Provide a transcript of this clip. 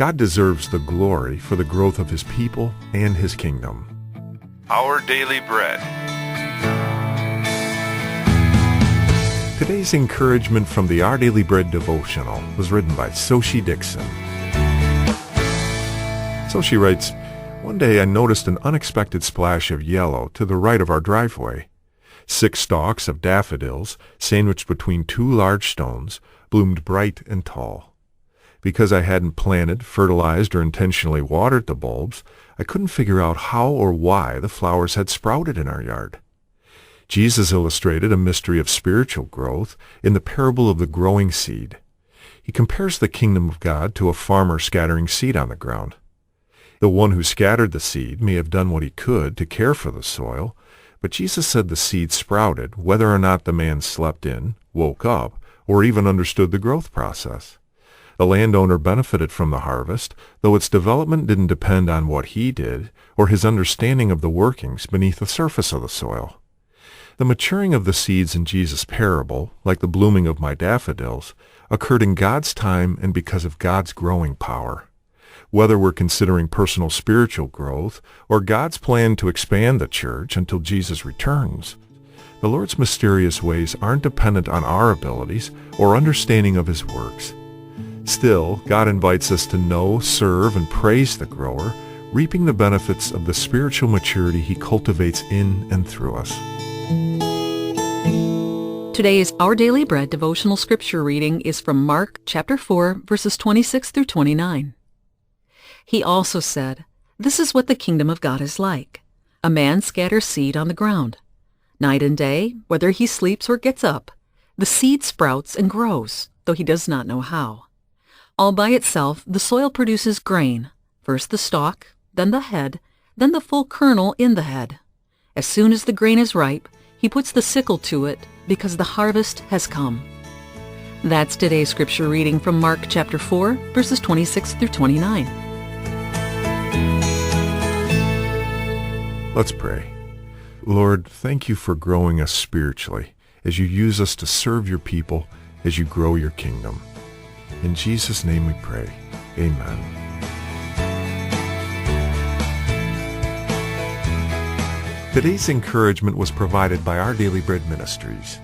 God deserves the glory for the growth of His people and His kingdom. Our Daily Bread. Today's encouragement from the Our Daily Bread devotional was written by Xochitl Dixon. Xochitl writes, "One day I noticed an unexpected splash of yellow to the right of our driveway. 6 stalks of daffodils, sandwiched between 2 large stones, bloomed bright and tall. Because I hadn't planted, fertilized, or intentionally watered the bulbs, I couldn't figure out how or why the flowers had sprouted in our yard." Jesus illustrated a mystery of spiritual growth in the parable of the growing seed. He compares the kingdom of God to a farmer scattering seed on the ground. The one who scattered the seed may have done what he could to care for the soil, but Jesus said the seed sprouted whether or not the man slept in, woke up, or even understood the growth process. The landowner benefited from the harvest, though its development didn't depend on what he did or his understanding of the workings beneath the surface of the soil. The maturing of the seeds in Jesus' parable, like the blooming of my daffodils, occurred in God's time and because of God's growing power. Whether we're considering personal spiritual growth or God's plan to expand the church until Jesus returns, the Lord's mysterious ways aren't dependent on our abilities or understanding of His works. Still, God invites us to know, serve, and praise the grower, reaping the benefits of the spiritual maturity He cultivates in and through us. Today's Our Daily Bread devotional scripture reading is from Mark chapter 4, verses 26 through 29. He also said, "This is what the kingdom of God is like. A man scatters seed on the ground. Night and day, whether he sleeps or gets up, the seed sprouts and grows, though he does not know how. All by itself, the soil produces grain, first the stalk, then the head, then the full kernel in the head. As soon as the grain is ripe, he puts the sickle to it, because the harvest has come." That's today's scripture reading from Mark chapter 4, verses 26 through 29. Let's pray. Lord, thank You for growing us spiritually as You use us to serve Your people as You grow Your kingdom. In Jesus' name we pray. Amen. Today's encouragement was provided by Our Daily Bread Ministries.